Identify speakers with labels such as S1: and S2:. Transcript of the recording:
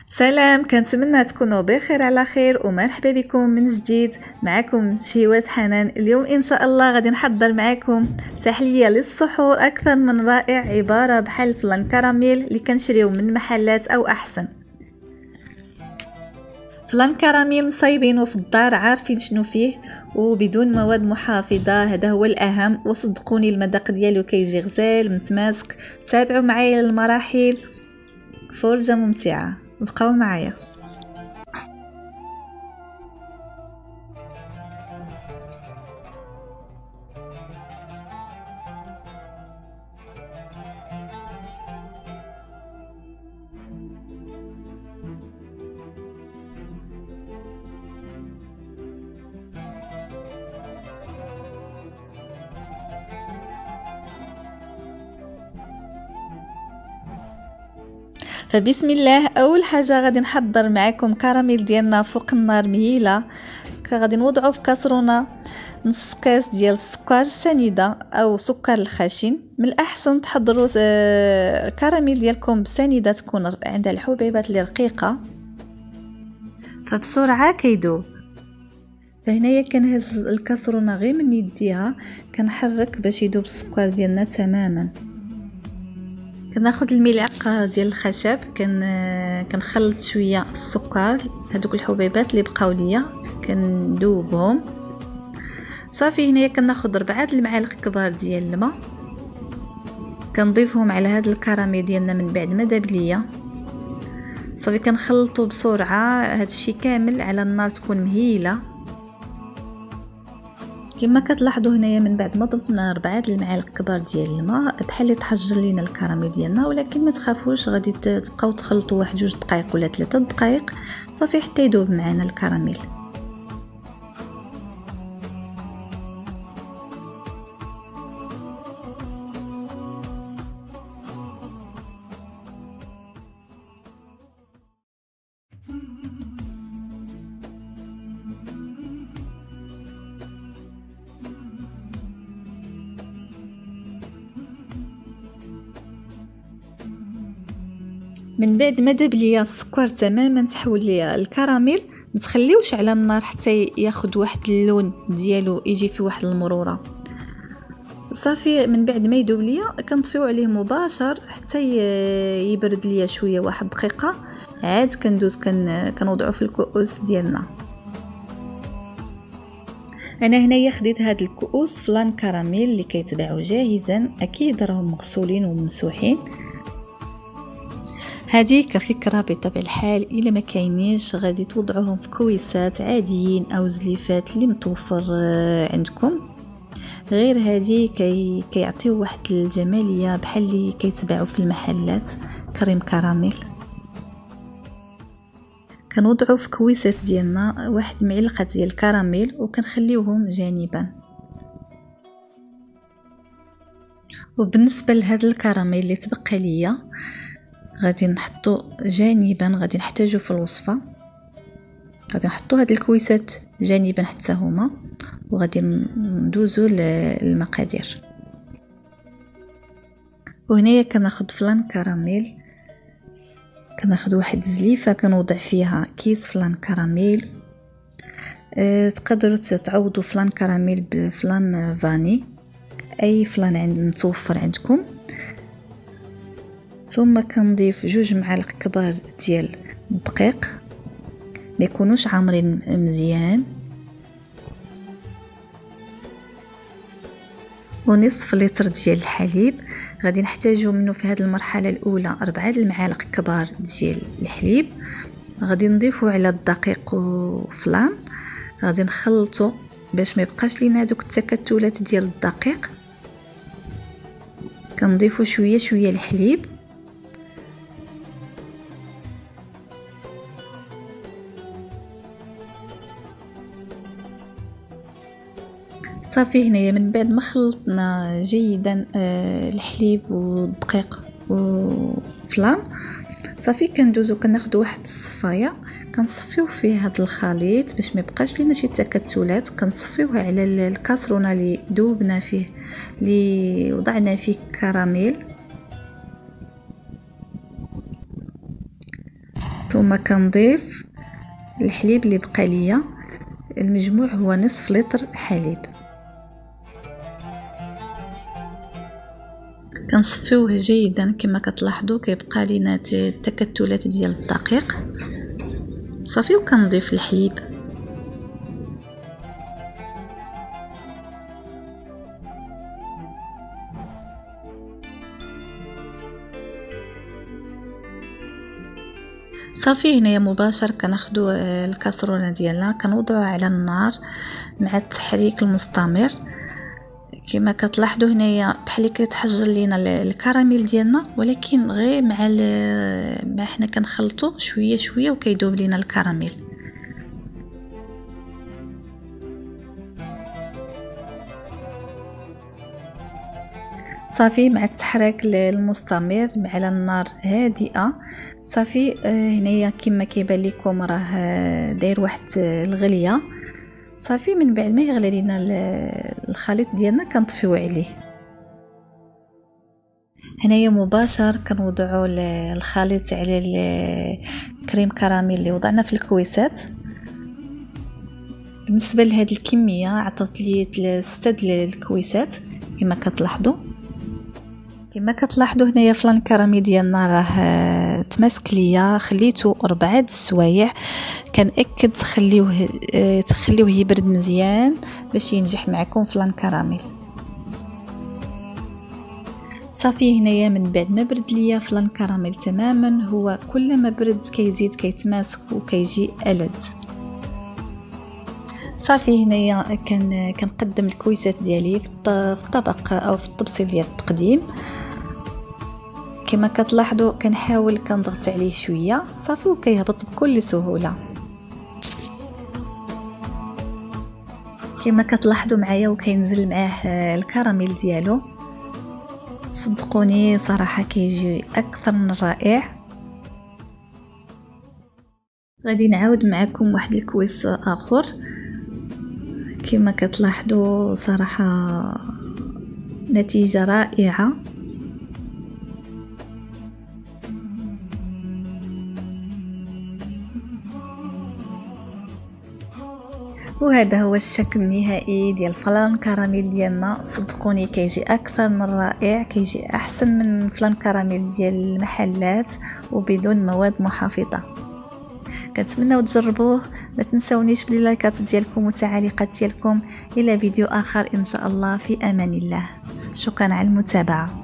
S1: سلام، كنتمنى تكونوا بخير على خير ومرحبا بكم من جديد. معكم شهيوات حنان. اليوم ان شاء الله غادي نحضر معكم تحليه للسحور اكثر من رائع، عباره بحال فلان كراميل اللي كنشريو من محلات او احسن. فلان كراميل مصايبينه في الدار، عارفين شنو فيه وبدون مواد محافظه، هذا هو الاهم. وصدقوني المذاق ديالو كيجي غزال متماسك. تابعوا معايا المراحل، فرجه ممتعه، بقاو معايا. فبسم الله، اول حاجه غادي نحضر معكم كراميل ديالنا فوق النار مهيله. غادي نوضعوا في كاسرونه نص كاس ديال السكر سنيده او سكر الخشن. من الاحسن تحضروا كراميل ديالكم بسنيده، تكون عندها الحبيبات اللي رقيقه فبسرعه كيدوب. فهنايا كنهز الكاسرونه غير من يديها، كنحرك باش يدوب السكر ديالنا تماما. كناخذ الملعقه ديال الخشب، كنخلط شويه السكر، هذوك الحبيبات اللي بقاو ليا كندوبهم صافي. هنايا كناخذ 4 المعالق كبار ديال الماء، كنضيفهم على هذا الكراميل ديالنا من بعد ما داب ليا صافي. كنخلطوا بسرعه هذا الشيء كامل على النار تكون مهيله. كما كتلاحظوا هنايا من بعد ما ضفنا 4 المعالق كبار ديال الماء بحال اللي تحجر لينا الكراميل ديالنا، ولكن ما تخافوش غادي تبقاو تخلطوا 1 2 دقائق ولا 3 دقائق صافي حتى يذوب معنا الكراميل. من بعد ما داب ليا السكر تماما تحول ليا الكراميل، ما تخليوش على النار حتى ياخذ واحد اللون ديالو، يجي فيه واحد المروره صافي. من بعد ما يذوب ليا كنطفيو عليه مباشر حتى يبرد ليا شويه، 1 دقيقه عاد كندوز كنوضعو في الكؤوس ديالنا. انا هنايا خديت هاد الكؤوس فلان كراميل اللي كيتباعوا جاهزا، اكيد راهم مغسولين وممسوحين. هذه كفكرة بطبع الحال، إلا ما كاينينش غادي توضعوهم في كويسات عاديين أو زليفات اللي متوفر عندكم. غير هذه كيعطيو واحد الجمالية بحال اللي كيتباعوا في المحلات كريم كراميل. كنوضعوا في كويسات ديالنا 1 معلقة ديال الكراميل وكنخليوهم جانبا. وبالنسبة لهذا الكراميل اللي تبقى ليا غادي نحطو جانبا، غادي نحتاجو في الوصفه، غادي نحطو هاد الكويسات جانبا حتى هما، وغادي ندوزو للمقادير. وهنايا كناخذ فلان كراميل، كناخذ واحد زليفه كنوضع فيها كيس فلان كراميل. تقدروا تعوضوا فلان كراميل بفلان فاني، اي فلان متوفر عندكم. ثم كنضيف 2 معالق كبار ديال الدقيق، ما يكونوش عامرين مزيان، ونصف لتر ديال الحليب. غادي نحتاجو منه في هذه المرحله الاولى 4 المعالق كبار ديال الحليب. غادي نضيفو على الدقيق وفلان، غادي نخلطو باش ما يبقاش لينا دوك التكتلات ديال الدقيق. كنضيفو شويه شويه الحليب صافي. هنايا من بعد ما خلطنا جيدا الحليب والدقيق وفلان صافي كندوزو كناخدو واحد الصفايه كنصفيو فيه هذا الخليط باش ما يبقاش لينا شي تكتلات. كنصفيوه على الكاسرونه اللي ذوبنا فيه، اللي وضعنا فيه كراميل. ثم كنضيف الحليب اللي بقى ليا، المجموع هو نصف لتر حليب. كنصفيوه جيدا كما كتلاحظوا، كيبقى لينا التكتلات ديال الدقيق صافي. وكنضيف الحليب. صافي هنايا مباشر كناخدو الكاسرونه ديالنا كنوضعوها على النار مع التحريك المستمر. كما كتلاحظوا هنايا بحال كيتحجر لينا الكراميل ديالنا، ولكن غير مع حنا كنخلطو شويه شويه وكيذوب لينا الكراميل. صافي مع التحريك المستمر على النار هادئه صافي. هنايا كما كيبان لكم راه داير واحد الغليه صافي. من بعد ما يغلي لينا الخليط ديالنا كنطفيو عليه. هنايا مباشر كنوضعوا الخليط على الكريم كراميل اللي وضعنا في الكويسات. بالنسبه لهذه الكميه عطات لي 6 الكويسات كما كتلاحظوا. كما كتلاحظوا هنايا فلان الكراميل ديالنا راه تماسك ليا. خليته 4 السوايع. كنأكد تخليوه يبرد مزيان باش ينجح معكم فلان كراميل. صافي هنايا من بعد ما برد ليا فلان كراميل تماما، هو كل ما برد كيزيد كيتماسك وكيجي ألذ. صافي هنايا كنقدم الكويسات ديالي في الطبق او في الطبسيل ديال التقديم. كما كتلاحظوا كنحاول كنضغط عليه شويه صافي وكيهبط بكل سهوله. كما كتلاحظوا معايا وكينزل معاه الكراميل ديالو. صدقوني صراحه كيجي اكثر من رائع. غادي نعاود معكم واحد الكويس اخر. كما كتلاحظوا صراحه نتيجه رائعه. وهذا هو الشكل النهائي ديال فلان كراميل ديالنا. صدقوني كيجي اكثر من رائع، كيجي احسن من فلان كراميل ديال المحلات وبدون مواد محافظه. كنتمناو تجربوه. ما تنسونيش باللايكات ديالكم والتعليقات ديالكم. الى فيديو اخر ان شاء الله، في امان الله. شكرا على المتابعه.